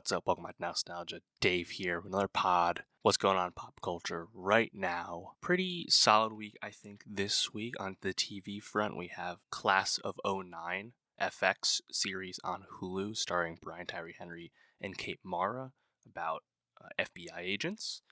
What's up? Welcome back to Nostalgia. Dave here with another pod. What's going on in pop culture right now? Pretty solid week, I think, this week. On the TV front, we have Class of '09 FX series on Hulu starring Brian Tyree Henry and Kate Mara about FBI agents.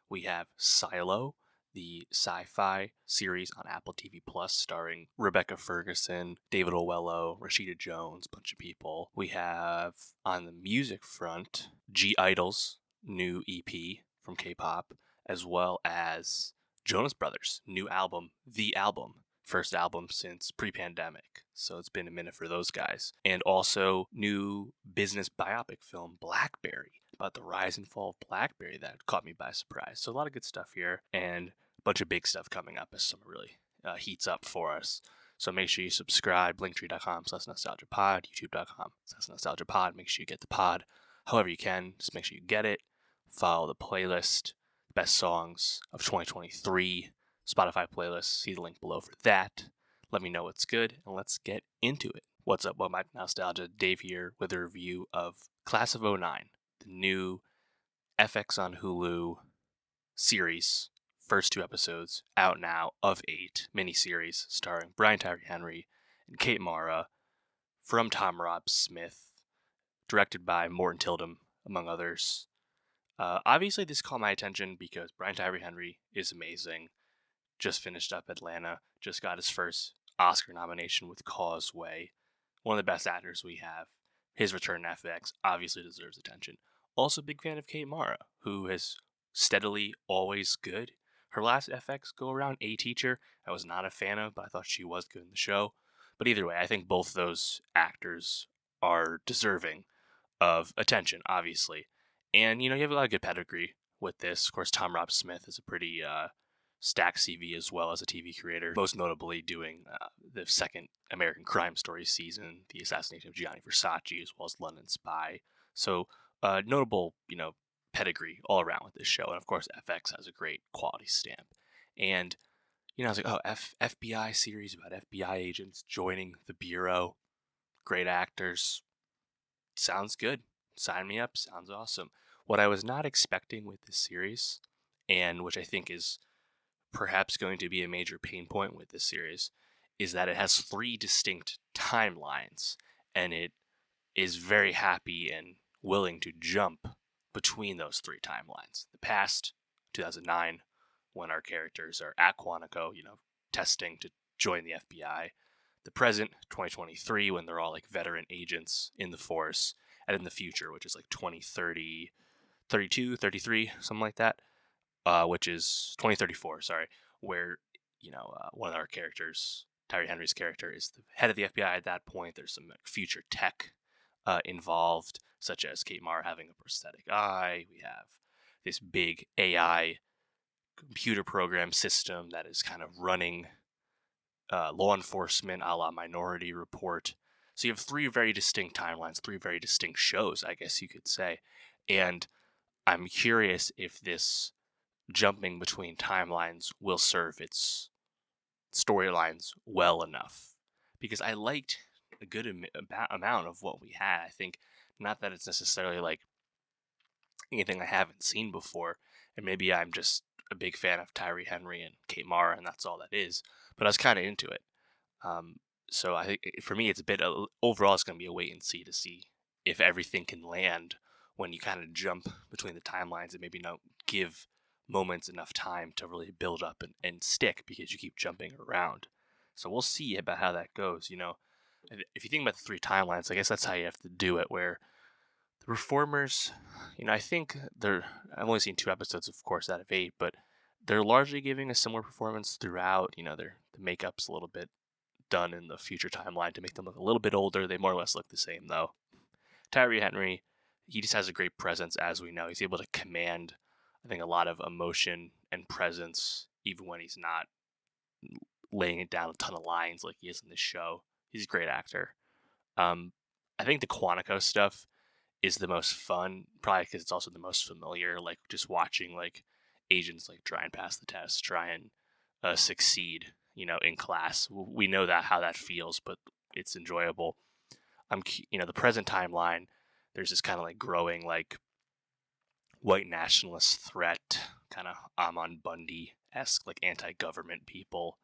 We have Silo, the sci-fi series on Apple TV Plus starring Rebecca Ferguson, David Oyelowo, Rashida Jones, bunch of people. We have, on the music front, I-DLE's new EP from K-pop, as well as Jonas Brothers' new album, The Album. First album since pre-pandemic, so it's been a minute for those guys. And also new business biopic film, BlackBerry, about the rise and fall of BlackBerry that caught me by surprise. So a lot of good stuff here, and a bunch of big stuff coming up as summer really heats up for us. So make sure you subscribe, linktree.com/nostalgiapod, youtube.com/nostalgiapod. Make sure you get the pod however you can. Just make sure you get it. Follow the playlist, best songs of 2023. Spotify playlist, see the link below for that. Let me know what's good, and let's get into it. What's up? Welcome back to Nostalgia. Dave here with a review of Class of '09, the new FX on Hulu series. First 2 episodes out now of 8 miniseries starring Brian Tyree Henry and Kate Mara, from Tom Rob Smith, directed by Morton Tildum, among others. Obviously, this caught my attention because Brian Tyree Henry is amazing. Just finished up Atlanta, just got his first Oscar nomination with Causeway. One of the best actors we have. His return to FX obviously deserves attention. Also, big fan of Kate Mara, who is steadily always good. Her last FX go-around, A Teacher, I was not a fan of, but I thought she was good in the show. But either way, I think both those actors are deserving of attention, obviously. And, you have a lot of good pedigree with this. Of course, Tom Rob Smith is a pretty stacked CV as well as a TV creator, most notably doing the second American Crime Story season, the assassination of Gianni Versace, as well as London Spy. So notable, pedigree all around with this show. And of course, FX has a great quality stamp. And, I was like, oh, FBI series about FBI agents joining the Bureau. Great actors. Sounds good. Sign me up. Sounds awesome. What I was not expecting with this series, and which I think is perhaps going to be a major pain point with this series, is that it has 3 distinct timelines, and it is very happy and willing to jump between those 3 timelines. The past, 2009, when our characters are at Quantico, testing to join the FBI. The present, 2023, when they're all like veteran agents in the force. And in the future, which is like 2030, 32, 33, something like that. Which is 2034, where, one of our characters, Tyree Henry's character, is the head of the FBI at that point. There's some future tech involved, such as Kate Mara having a prosthetic eye. We have this big AI computer program system that is kind of running law enforcement a la Minority Report. So you have 3 very distinct timelines, 3 very distinct shows, I guess you could say. And I'm curious if this jumping between timelines will serve its storylines well enough, because I liked a good amount of what we had. I think not that it's necessarily like anything I haven't seen before, and maybe I'm just a big fan of Tyree Henry and Kate Mara, and that's all that is, but I was kind of into it. So I think for me, it's a bit, overall, it's going to be a wait and see to see if everything can land when you kind of jump between the timelines and maybe not give moments enough time to really build up and stick, because you keep jumping around. So we'll see about how that goes. If you think about the 3 timelines, I guess that's how you have to do it, where the performers, I think I've only seen 2 episodes, of course, out of 8, but they're largely giving a similar performance throughout. The makeup's a little bit done in the future timeline to make them look a little bit older. They more or less look the same, though. Tyree Henry, he just has a great presence, as we know. He's able to command, I think, a lot of emotion and presence, even when he's not laying it down a ton of lines like he is in this show. He's a great actor. I think the Quantico stuff is the most fun, probably because it's also the most familiar, like just watching like agents like try and pass the test, try and succeed, in class. We know how that feels, but it's enjoyable. The present timeline, there's this kind of like growing like white nationalist threat, kind of Amon Bundy-esque, like anti-government people.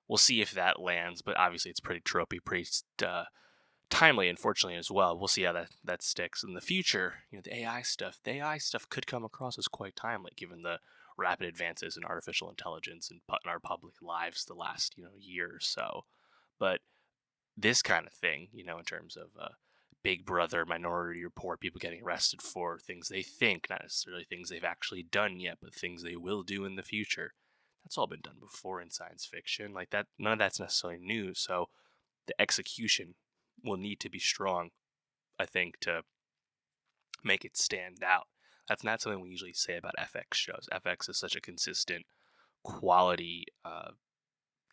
We'll see if that lands, but obviously it's pretty tropey, pretty timely, unfortunately, as well. We'll see how that sticks in the future. The AI stuff could come across as quite timely, given the rapid advances in artificial intelligence and in our public lives the last year or so. But this kind of thing, in terms of Big Brother, Minority Report, people getting arrested for things they think, not necessarily things they've actually done yet, but things they will do in the future. That's all been done before in science fiction. Like that, none of that's necessarily new. So the execution will need to be strong, I think, to make it stand out. That's not something we usually say about FX shows. FX is such a consistent quality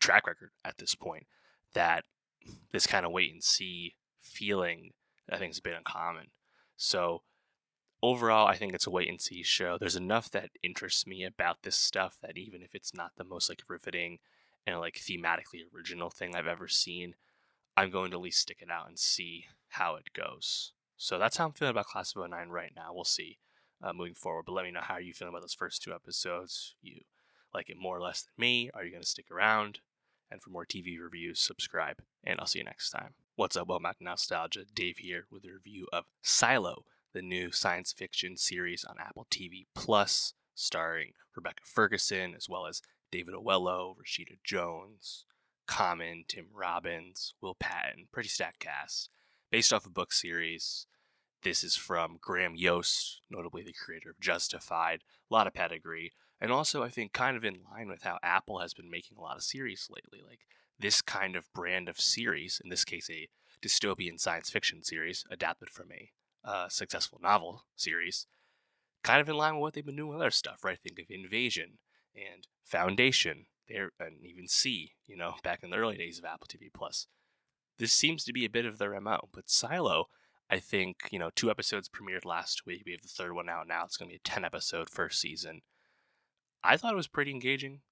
track record at this point that this kind of wait and see feeling, I think, has been uncommon. So overall, I think it's a wait and see show. There's enough that interests me about this stuff that even if it's not the most like riveting and like thematically original thing I've ever seen, I'm going to at least stick it out and see how it goes. So that's how I'm feeling about Class of '09 right now. We'll see moving forward. But let me know how you feeling about those first 2 episodes. You like it more or less than me? Are you going to stick around? And for more TV reviews, subscribe. And I'll see you next time. What's up, Welcome back to Nostalgia. Dave here with a review of Silo, the new science fiction series on Apple TV Plus, starring Rebecca Ferguson, as well as David Oyelowo, Rashida Jones, Common, Tim Robbins, Will Patton. Pretty stacked cast. Based off a book series. This is from Graham Yost, notably the creator of Justified. A lot of pedigree. And also, I think, kind of in line with how Apple has been making a lot of series lately. Like, this kind of brand of series, in this case, a dystopian science fiction series, adapted from a successful novel series, kind of in line with what they've been doing with other stuff, right? Think of Invasion and Foundation, and even C, back in the early days of Apple TV+. This seems to be a bit of their MO. But Silo, I think, 2 episodes premiered last week. We have the 3rd one out now. It's going to be a 10-episode first season. I thought it was pretty engaging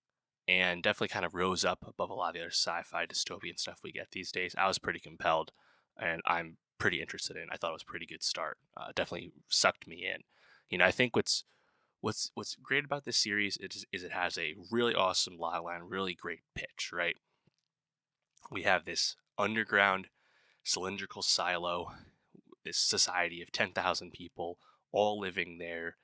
and definitely kind of rose up above a lot of the other sci-fi dystopian stuff we get these days. I was pretty compelled, and I'm pretty interested in it. I thought it was a pretty good start. Definitely sucked me in. I think what's great about this series is it has a really awesome logline, really great pitch, right? We have this underground cylindrical silo, this society of 10,000 people all living there.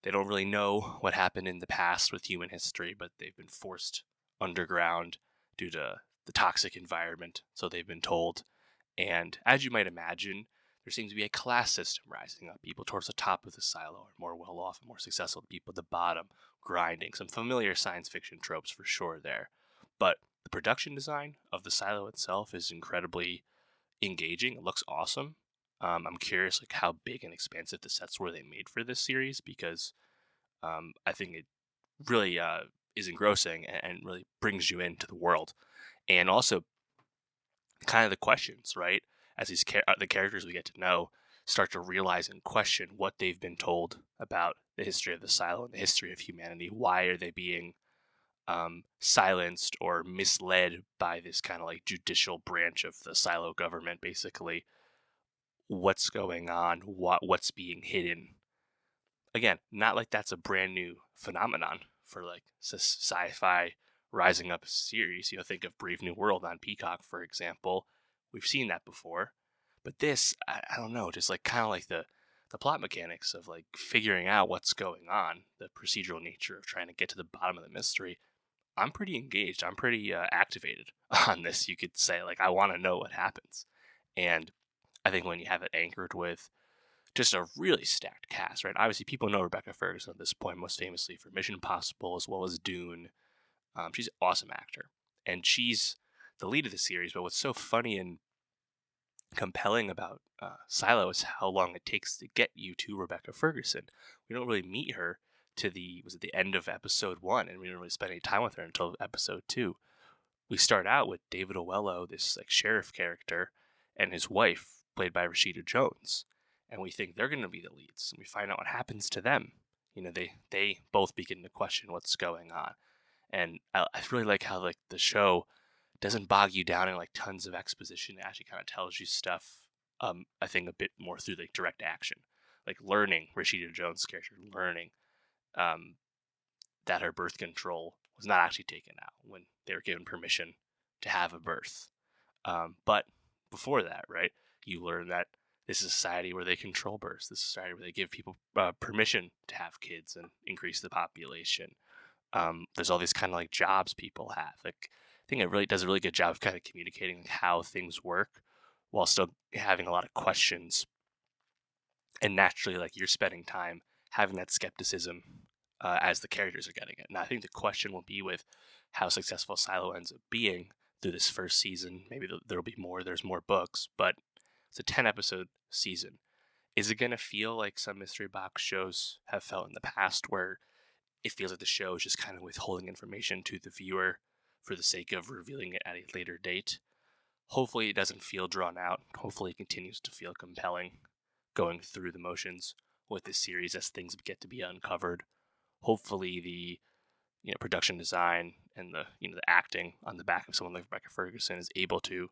They don't really know what happened in the past with human history, but they've been forced underground due to the toxic environment, so they've been told. And as you might imagine, there seems to be a class system rising up. People towards the top of the silo are more well-off and more successful than people at the bottom, grinding. Some familiar science fiction tropes for sure there. But the production design of the silo itself is incredibly engaging. It looks awesome. I'm curious like how big and expansive the sets were they made for this series, because I think it really is engrossing and really brings you into the world. And also kind of the questions, right? As these the characters we get to know start to realize and question what they've been told about the history of the silo and the history of humanity. Why are they being silenced or misled by this kind of like judicial branch of the silo government, basically? What's going on? What's being hidden? Again, not like that's a brand new phenomenon for like sci-fi rising up series. Think of Brave New World on Peacock, for example. We've seen that before. But this, I don't know, just like kind of like the plot mechanics of like figuring out what's going on, the procedural nature of trying to get to the bottom of the mystery. I'm pretty engaged. I'm pretty activated on this, you could say. Like, I want to know what happens. And I think when you have it anchored with just a really stacked cast, right? Obviously, people know Rebecca Ferguson at this point, most famously for Mission Impossible as well as Dune. She's an awesome actor, and she's the lead of the series. But what's so funny and compelling about Silo is how long it takes to get you to Rebecca Ferguson. We don't really meet her to the end of episode 1, and we don't really spend any time with her until episode 2. We start out with David Oyelowo, this like sheriff character, and his wife, played by Rashida Jones. And we think they're going to be the leads. And we find out what happens to them. They both begin to question what's going on. And I really like how like the show doesn't bog you down in like tons of exposition. It actually kind of tells you stuff I think a bit more through like direct action, like learning Rashida Jones' character, learning um, that her birth control was not actually taken out when they were given permission to have a birth. But before that, right, you learn that this is a society where they control births. This is a society where they give people permission to have kids and increase the population. There's all these kind of like jobs people have. Like, I think it really does a really good job of kind of communicating how things work while still having a lot of questions. And naturally, like you're spending time having that skepticism as the characters are getting it. And I think the question will be with how successful Silo ends up being through this first season. Maybe there'll be more. There's more books, but it's a 10-episode season. Is it going to feel like some mystery box shows have felt in the past, where it feels like the show is just kind of withholding information to the viewer for the sake of revealing it at a later date? Hopefully it doesn't feel drawn out. Hopefully it continues to feel compelling going through the motions with this series as things get to be uncovered. Hopefully the production design and the acting on the back of someone like Rebecca Ferguson is able to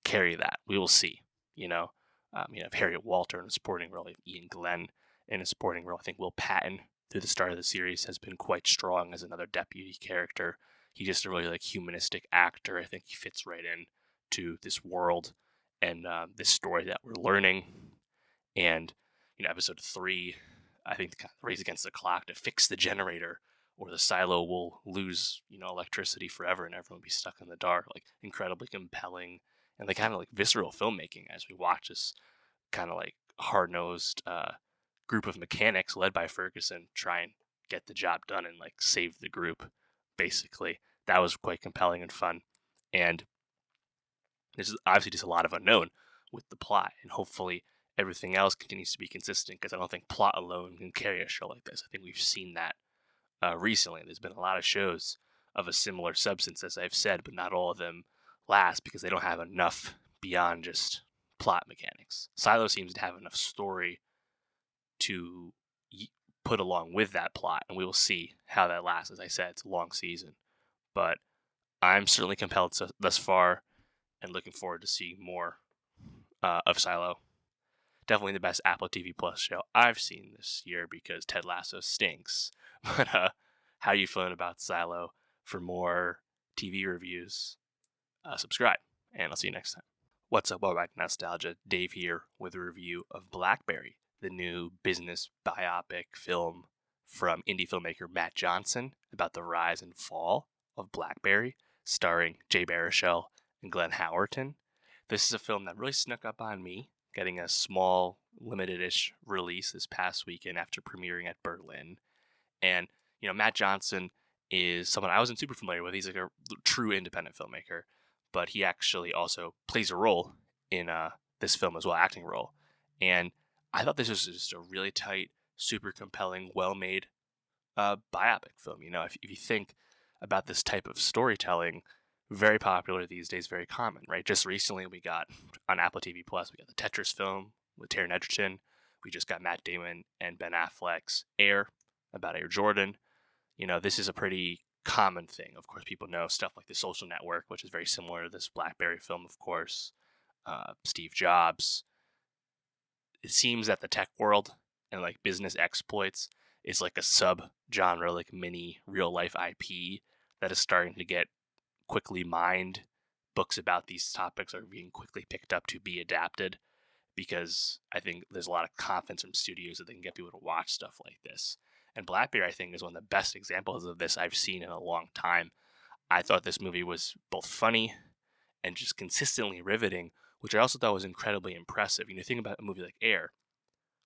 carry that. We will see. Have Harriet Walter in a supporting role, Ian Glenn in a supporting role. I think Will Patton through the start of the series has been quite strong as another deputy character. He's just a really humanistic actor. I think he fits right in to this world and this story that we're learning. And episode 3, I think, kind of race against the clock to fix the generator, or the silo will lose electricity forever and everyone will be stuck in the dark. Like, incredibly compelling and kind of visceral filmmaking as we watch this kind of hard-nosed group of mechanics led by Ferguson try and get the job done and save the group. Basically, that was quite compelling and fun. And there's obviously just a lot of unknown with the plot, and hopefully everything else continues to be consistent, because I don't think plot alone can carry a show like this. I think we've seen that recently. There's been a lot of shows of a similar substance, as I've said, but not all of them last because they don't have enough beyond just plot mechanics. Silo seems to have enough story to put along with that plot, and we will see how that lasts. As I said, it's a long season, but I'm certainly compelled thus far and looking forward to seeing more of Silo. Definitely the best Apple TV Plus show I've seen this year, because Ted Lasso stinks. But how are you feeling about Silo? For more TV reviews, subscribe, and I'll see you next time. What's up, welcome back to Nostalgia. Dave here with a review of BlackBerry, the new business biopic film from indie filmmaker Matt Johnson about the rise and fall of BlackBerry, starring Jay Baruchel and Glenn Howerton. This is a film that really snuck up on me, getting a small, limited-ish release this past weekend after premiering at Berlin. And, Matt Johnson is someone I wasn't super familiar with. He's a true independent filmmaker, but he actually also plays a role in this film as well, acting role. And I thought this was just a really tight, super compelling, well-made biopic film. If you think about this type of storytelling, very popular these days, very common, right? Just recently we got on Apple TV Plus, we got the Tetris film with Taron Egerton. We just got Matt Damon and Ben Affleck's Air, about Air Jordan. This is a pretty common thing. Of course, people know stuff like The Social Network, which is very similar to this BlackBerry film, of course. Steve Jobs. It seems that the tech world and business exploits is a sub-genre, mini real-life IP that is starting to get quickly mined. Books about these topics are being quickly picked up to be adapted, because I think there's a lot of confidence from studios that they can get people to watch stuff like this. And BlackBerry, I think, is one of the best examples of this I've seen in a long time. I thought this movie was both funny and just consistently riveting, which I also thought was incredibly impressive. Think about a movie like Air.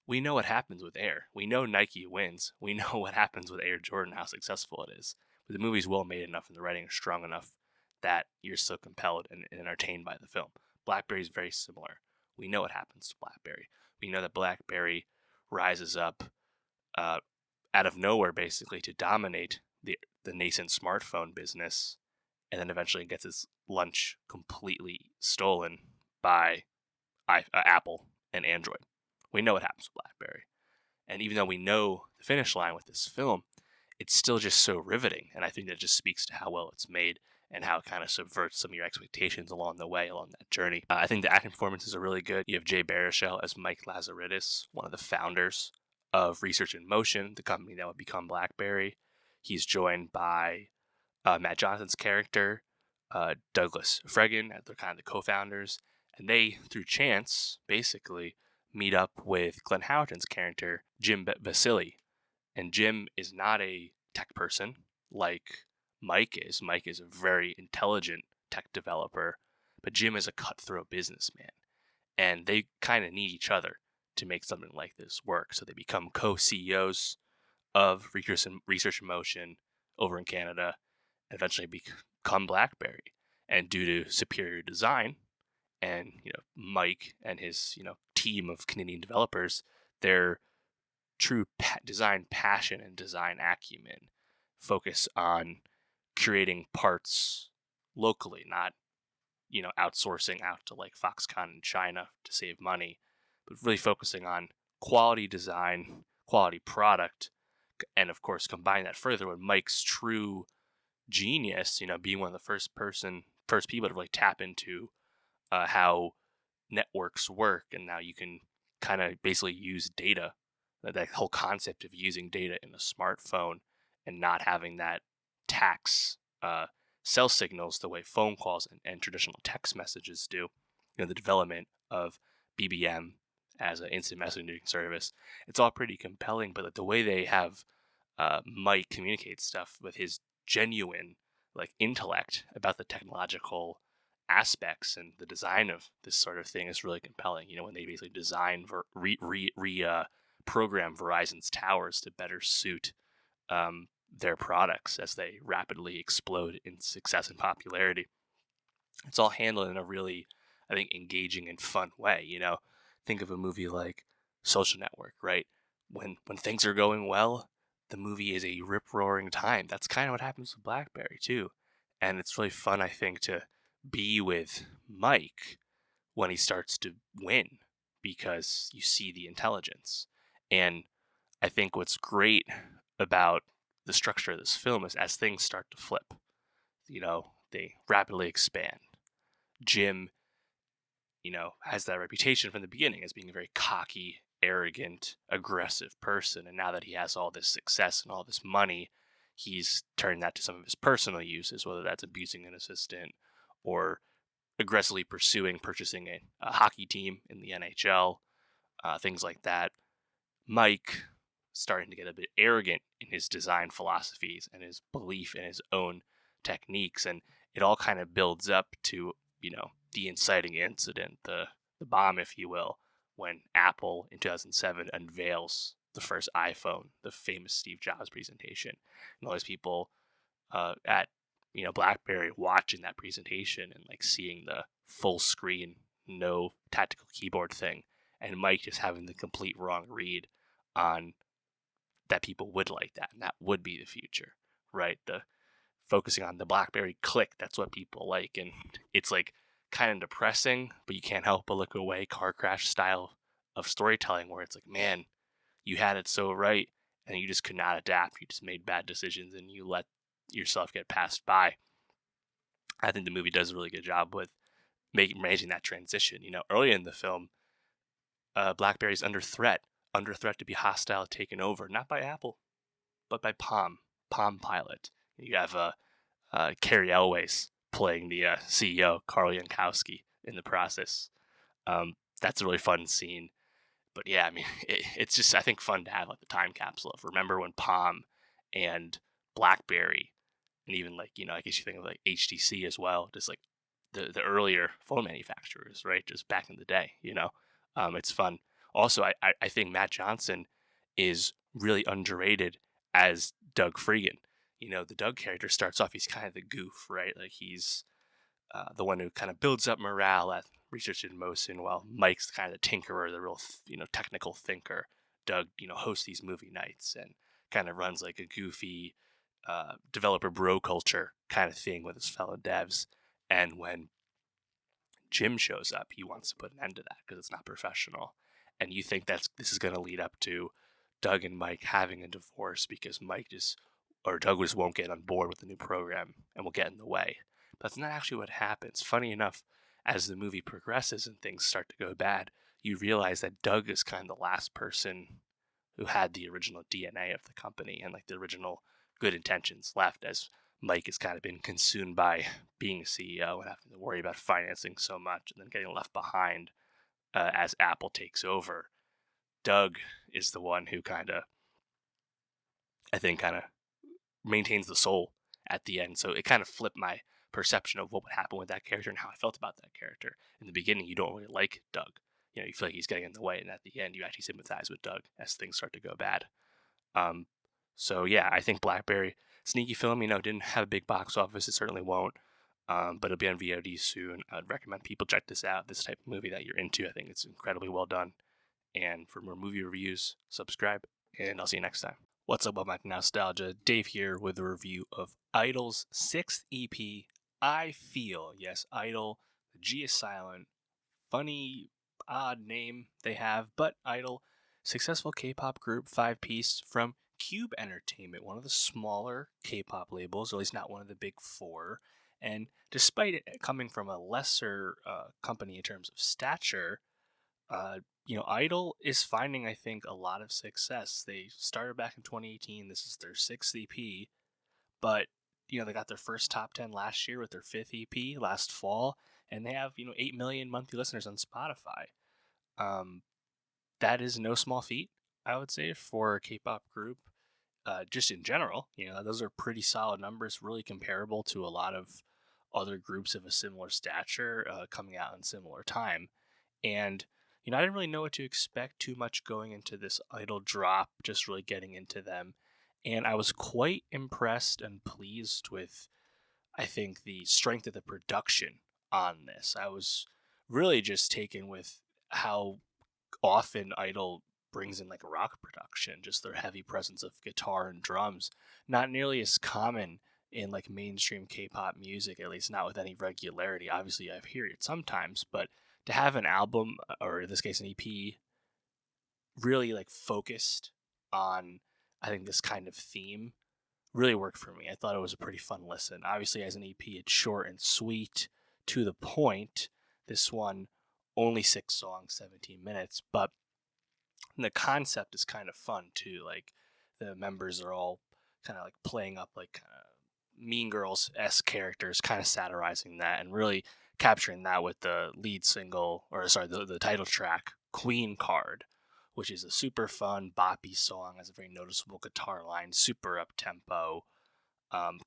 We know what happens with Air. We know Nike wins. We know what happens with Air Jordan, how successful it is. But the movie's well made enough and the writing is strong enough that you're so compelled and entertained by the film. BlackBerry is very similar. We know what happens to BlackBerry. We know that BlackBerry rises up out of nowhere, basically, to dominate the nascent smartphone business, and then eventually gets its lunch completely stolen by Apple and Android. We know what happens with BlackBerry. And even though we know the finish line with this film, it's still just so riveting. And I think that just speaks to how well it's made and how it kind of subverts some of your expectations along the way, along that journey. I think the acting performances are really good. You have Jay Baruchel as Mike Lazaridis, one of the founders of Research in Motion, the company that would become BlackBerry. He's joined by Matt Johnson's character, Douglas Fregan, they're kind of the co-founders, and they, through chance, basically meet up with Glenn Howerton's character, Jim Vasili. And Jim is not a tech person like Mike is. Mike is a very intelligent tech developer, but Jim is a cutthroat businessman. And they kind of need each other to make something like this work. So they become co-CEOs of Research in Motion over in Canada, and eventually become BlackBerry. And due to superior design, and Mike and his team of Canadian developers, their true design passion and design acumen focus on creating parts locally, not outsourcing out to like Foxconn in China to save money, but really focusing on quality design, quality product, and of course combine that further with Mike's true genius, being one of the first people to really tap into how networks work, and now you can kind of basically use data, that whole concept of using data in a smartphone and not having that tax cell signals the way phone calls and traditional text messages do. The development of BBM as an instant messaging service, it's all pretty compelling, but the way they have Mike communicate stuff with his genuine intellect about the technological aspects and the design of this sort of thing is really compelling. When they basically design program Verizon's towers to better suit their products as they rapidly explode in success and popularity. It's all handled in a really, I think, engaging and fun way. Think of a movie like Social Network, right? When things are going well, the movie is a rip-roaring time. That's kind of what happens with BlackBerry too. And it's really fun, I think, to be with Mike when he starts to win, because you see the intelligence. And I think what's great about the structure of this film is as things start to flip, they rapidly expand. Jim, has that reputation from the beginning as being a very cocky, arrogant, aggressive person. And now that he has all this success and all this money, he's turned that to some of his personal uses, whether that's abusing an assistant or aggressively purchasing a hockey team in the NHL, things like that. Mike starting to get a bit arrogant in his design philosophies and his belief in his own techniques, and it all kind of builds up to the inciting incident, the bomb, if you will, when Apple in 2007 unveils the first iPhone, the famous Steve Jobs presentation, and all these people at BlackBerry watching that presentation and seeing the full screen, no tactical keyboard thing, and Mike just having the complete wrong read on that people would like that, and that would be the future, right? The focusing on the BlackBerry click, that's what people like, and it's kind of depressing, but you can't help but look away, car crash style of storytelling, where it's man, you had it so right, and you just could not adapt. You just made bad decisions, and you let yourself get passed by. I think the movie does a really good job with managing that transition. Early in the film, BlackBerry's under threat to be hostile, taken over, not by Apple, but by Palm Pilot. You have Carrie Elways playing the CEO, Carl Yankowski, in the process. That's a really fun scene. But yeah, it's just, I think, fun to have the time capsule of remember when Palm and BlackBerry, and even I guess you think of HTC as well, just the earlier phone manufacturers, right? Just back in the day, it's fun. Also, I think Matt Johnson is really underrated as Doug Fregan. The Doug character starts off, he's kind of the goof, right? He's the one who kind of builds up morale at Research in Motion, while Mike's kind of the tinkerer, the real, technical thinker. Doug, hosts these movie nights and kind of runs a goofy developer bro culture kind of thing with his fellow devs. And when Jim shows up, he wants to put an end to that because it's not professional. And you think this is going to lead up to Doug and Mike having a divorce because Doug just won't get on board with the new program and will get in the way. But that's not actually what happens. Funny enough, as the movie progresses and things start to go bad, you realize that Doug is kind of the last person who had the original DNA of the company and like the original good intentions left, as Mike has kind of been consumed by being a CEO and having to worry about financing so much and then getting left behind as Apple takes over. Doug is the one who I think, maintains the soul at the end. So it kind of flipped my perception of what would happen with that character and how I felt about that character. In the beginning, you don't really like Doug. You feel like he's getting in the way, and at the end, you actually sympathize with Doug as things start to go bad. Um, so yeah, I think BlackBerry, sneaky film. Didn't have a big box office. It certainly won't. But it'll be on VOD soon. I'd recommend people check this out. This type of movie that you're into, I think it's incredibly well done. And for more movie reviews, subscribe, and I'll see you next time. What's up, my nostalgia? Dave here with a review of I-DLE's 6th EP, I Feel. Yes, I-DLE, the G is silent. Funny, odd name they have, but I-DLE, successful K-pop group, 5-piece from Cube Entertainment, one of the smaller K-pop labels, or at least not one of the big four. And despite it coming from a lesser company in terms of stature, I-DLE is finding, I think, a lot of success. They started back in 2018. This is their 6th EP, but they got their first top 10 last year with their 5th EP last fall, and they have 8 million monthly listeners on Spotify. That is no small feat, I would say, for a K-pop group. Just in general, those are pretty solid numbers, really comparable to a lot of other groups of a similar stature coming out in similar time. And I didn't really know what to expect too much going into this I-DLE drop, just really getting into them. And I was quite impressed and pleased with, I think, the strength of the production on this. I was really just taken with how often I-DLE brings in like rock production, just their heavy presence of guitar and drums, not nearly as common in like mainstream K-pop music, at least not with any regularity. Obviously, I hear it sometimes, but to have an album, or in this case an EP, really like focused on, I think, this kind of theme really worked for me. I thought it was a pretty fun listen. Obviously, as an EP, it's short and sweet, to the point. This one, only 6 songs, 17 minutes, but the concept is kind of fun too. Like the members are all kind of like playing up like Mean Girls-esque characters, kind of satirizing that and really capturing that with the lead single, or sorry, the title track, Queen Card, which is a super fun, boppy song, has a very noticeable guitar line, super up-tempo,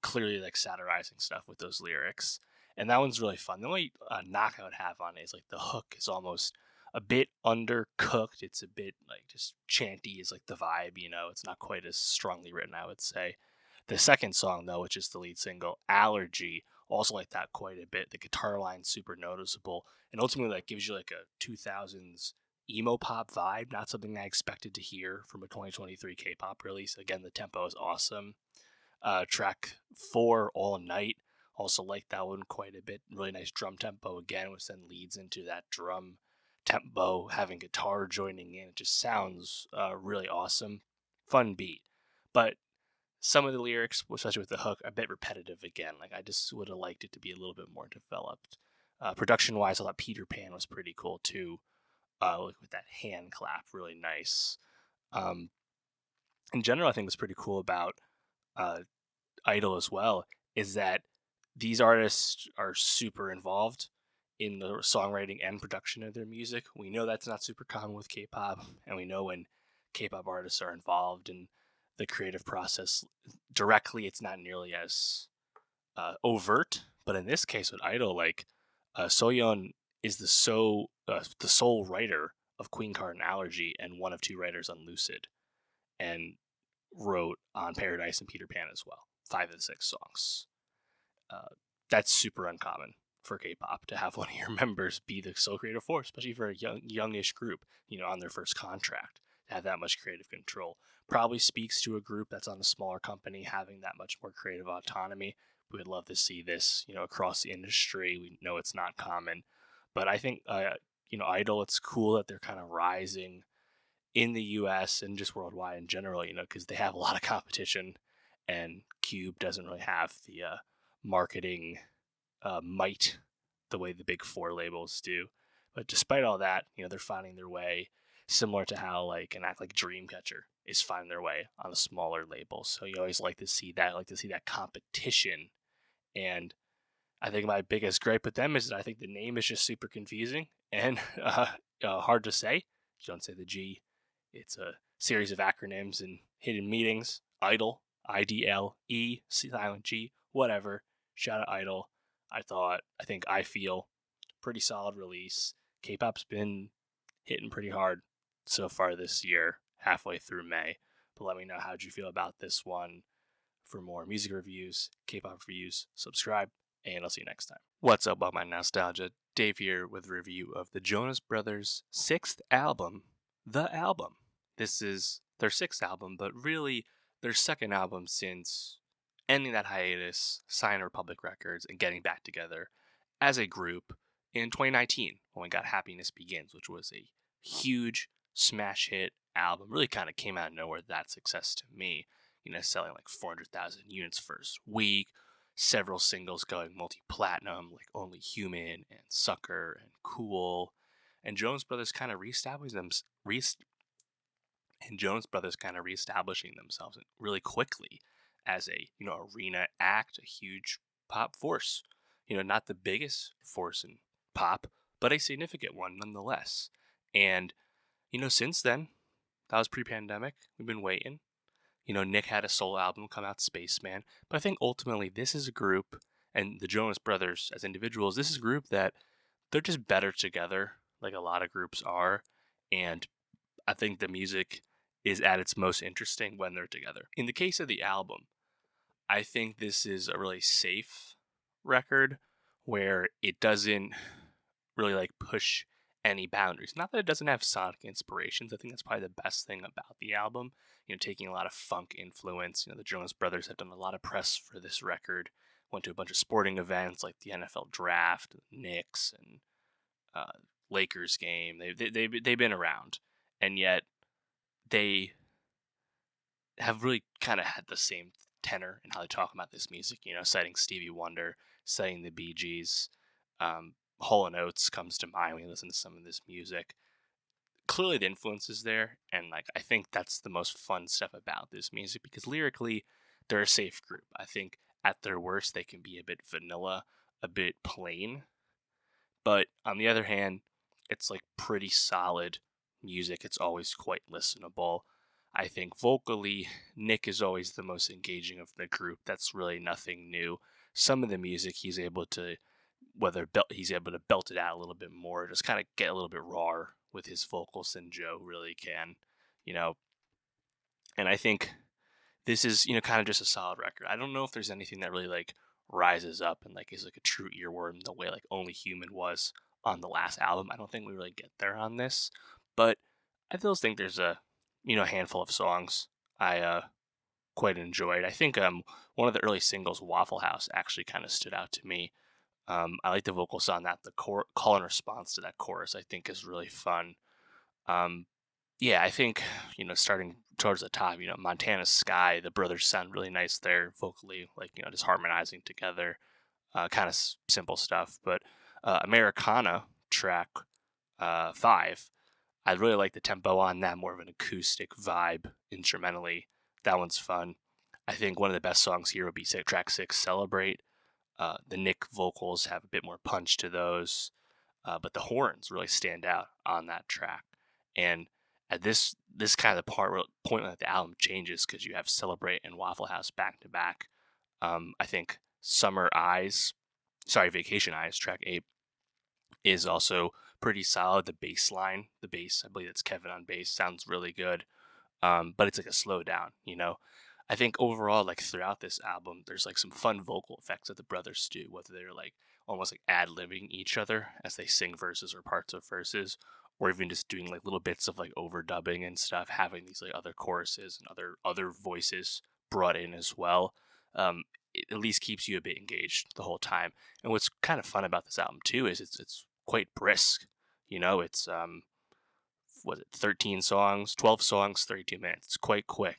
clearly like satirizing stuff with those lyrics. And that one's really fun. The only knock I would have on it is like the hook is almost a bit undercooked. It's a bit like just chanty is like the vibe, it's not quite as strongly written, I would say. The second song, though, which is the lead single, Allergy, also like that quite a bit. The guitar line's super noticeable, and ultimately that gives you like a 2000s emo pop vibe, not something I expected to hear from a 2023 K-pop release. Again, the tempo is awesome. Track 4, All Night, also like that one quite a bit. Really nice drum tempo again, which then leads into that drum tempo, having guitar joining in. It just sounds really awesome. Fun beat. But some of the lyrics, especially with the hook, are a bit repetitive again. Like I just would have liked it to be a little bit more developed. Production-wise, I thought Peter Pan was pretty cool too. With that hand clap, really nice. In general, I think what's pretty cool about I-DLE as well is that these artists are super involved in the songwriting and production of their music. We know that's not super common with K-pop, and we know when K-pop artists are involved in the creative process directly, it's not nearly as overt. But in this case with I-DLE, like Soyeon is the sole writer of Queen Card and Allergy, and one of 2 writers on Lucid, and wrote on Paradise and Peter Pan as well. 5 of the 6 songs. That's super uncommon for K-pop to have one of your members be the sole creative force, especially for a youngish group, on their first contract. To have that much creative control probably speaks to a group that's on a smaller company having that much more creative autonomy. We would love to see this, across the industry. We know it's not common, but I think, I-DLE, it's cool that they're kind of rising in the U.S. and just worldwide in general, because they have a lot of competition, and Cube doesn't really have the marketing might the way the big four labels do. But despite all that, they're finding their way, similar to how like an act like Dreamcatcher is finding their way on the smaller labels. So you always like to see that competition. And I think my biggest gripe with them is that I think the name is just super confusing and hard to say. You don't say the G. It's a series of acronyms and hidden meanings. I-DLE, I-D-L-E, silent G, whatever. Shout out I-DLE. I think I Feel, pretty solid release. K-pop's been hitting pretty hard so far this year, halfway through May. But let me know how'd you feel about this one. For more music reviews, K-pop reviews, subscribe, and I'll see you next time. What's up, all my nostalgia? Dave here with a review of the Jonas Brothers' 6th album, The Album. This is their 6th album, but really their 2nd album since ending that hiatus, signing Republic Records, and getting back together as a group in 2019 when we got Happiness Begins, which was a huge smash hit album. Really kind of came out of nowhere, that success to me. Selling like 400,000 units first week, several singles going multi-platinum, like Only Human and Sucker and Cool. And Jonas Brothers kind of reestablishing themselves really quickly as a arena act, a huge pop force. Not the biggest force in pop, but a significant one nonetheless. And since then, that was pre-pandemic. We've been waiting. Nick had a solo album come out, Spaceman. But I think ultimately this is a group, and the Jonas Brothers as individuals, this is a group that they're just better together, like a lot of groups are. And I think the music is at its most interesting when they're together. In the case of the album, I think this is a really safe record where it doesn't really like push any boundaries. Not that it doesn't have sonic inspirations. I think that's probably the best thing about the album. Taking a lot of funk influence. The Jonas Brothers have done a lot of press for this record. Went to a bunch of sporting events like the NFL Draft, Knicks, and Lakers game. They've been around, and yet they have really kind of had the same tenor in how they talk about this music. Citing Stevie Wonder, citing the Bee Gees. Hall & Oates comes to mind when you listen to some of this music. Clearly the influence is there, and I think that's the most fun stuff about this music, because lyrically they're a safe group. I think at their worst they can be a bit vanilla, a bit plain, but on the other hand, it's pretty solid music. It's always quite listenable. I think vocally, Nick is always the most engaging of the group. That's really nothing new. Some of the music he's able to belt it out a little bit more, just kind of get a little bit rawer with his vocals than Joe really can, and I think this is, kind of just a solid record. I don't know if there's anything that really rises up and is a true earworm the way Only Human was on the last album. I don't think we really get there on this, but I still think there's a, handful of songs I quite enjoyed. I think one of the early singles, Waffle House, actually kind of stood out to me. I like the vocals on that. The call and response to that chorus, I think, is really fun. Yeah, I think, starting towards the top, Montana Sky, the brothers sound really nice there vocally, just harmonizing together. Kind of simple stuff. But Americana, track 5, I really like the tempo on that, more of an acoustic vibe instrumentally. That one's fun. I think one of the best songs here would be track 6, Celebrate. The Nick vocals have a bit more punch to those, but the horns really stand out on that track. And at this kind of point that the album changes, because you have Celebrate and Waffle House back to back. I think Vacation Eyes, track 8, is also pretty solid. The bass, I believe it's Kevin on bass, sounds really good. But it's a slow down, I think overall, throughout this album, there's some fun vocal effects that the brothers do, whether they're almost ad-libbing each other as they sing verses or parts of verses, or even just doing little bits of overdubbing and stuff, having these other choruses and other voices brought in as well. It at least keeps you a bit engaged the whole time. And what's kind of fun about this album too is it's quite brisk. It's 13 songs, 12 songs, 32 minutes. It's quite quick.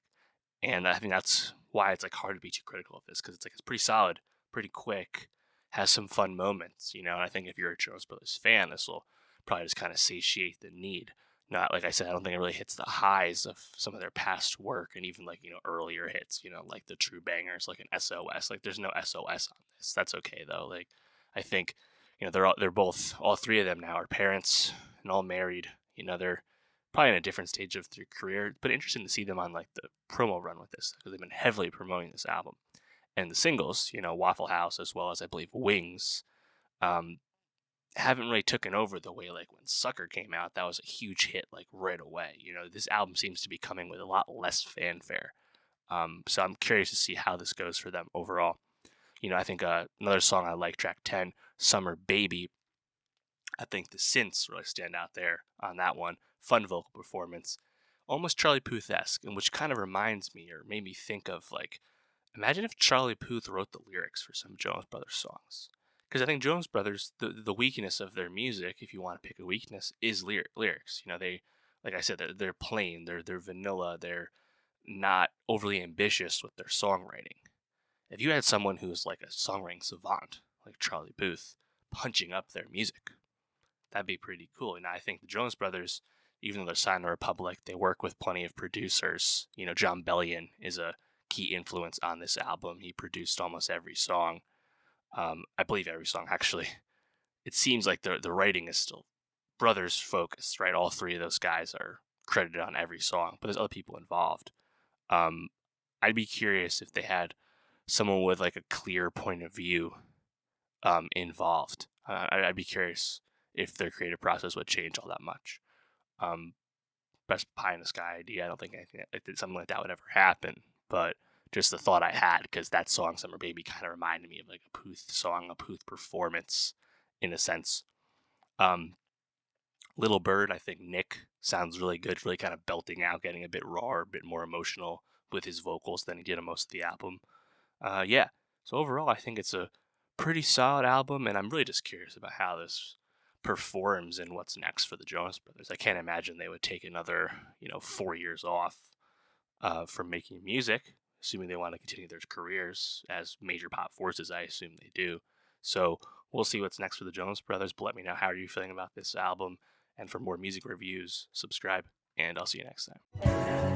And I think that's why it's hard to be too critical of this, because it's pretty solid, pretty quick, has some fun moments, and I think if you're a Jonas Brothers fan, this will probably just kind of satiate the need. Not like I said, I don't think it really hits the highs of some of their past work and even like, earlier hits, like the true bangers, like an SOS. Like there's no SOS on this. That's okay though. Like I think, they're both, all three of them now are parents and all married. They're probably in a different stage of their career, but interesting to see them on like the promo run with this because they've been heavily promoting this album. And the singles, Waffle House as well as I believe Wings, um, haven't really taken over the way like when Sucker came out, that was a huge hit like right away. This album seems to be coming with a lot less fanfare. So I'm curious to see how this goes for them overall. I think another song I like, track 10, Summer Baby. I think the synths really stand out there on that one. Fun vocal performance, almost Charlie Puth-esque, and which kind of reminds me or made me think of like, imagine if Charlie Puth wrote the lyrics for some Jonas Brothers songs. Because I think Jonas Brothers, the weakness of their music, if you want to pick a weakness, is lyrics. They, like I said, they're plain, they're vanilla, they're not overly ambitious with their songwriting. If you had someone who's like a songwriting savant, like Charlie Puth, punching up their music, that'd be pretty cool. And I think the Jonas Brothers, even though they're signed to Republic, they work with plenty of producers. John Bellion is a key influence on this album. He produced almost every song. I believe every song, actually. It seems like the writing is still Brothers focused, right? All three of those guys are credited on every song, but there's other people involved. I'd be curious if they had someone with like a clear point of view involved. I'd be curious if their creative process would change all that much. Best pie in the sky idea. I don't think something like that would ever happen, but just the thought I had, because that song Summer Baby kind of reminded me of like a Puth song, a Puth performance in a sense. Little Bird, I think Nick sounds really good, really kind of belting out, getting a bit raw, a bit more emotional with his vocals than he did on most of the album. Yeah, so overall I think it's a pretty solid album, and I'm really just curious about how this performs and what's next for the Jonas Brothers. I can't imagine they would take another 4 years off from making music, assuming they want to continue their careers as major pop forces. I assume they do. So we'll see what's next for the Jonas Brothers, but let me know how are you feeling about this album. And for more music reviews, subscribe, and I'll see you next time.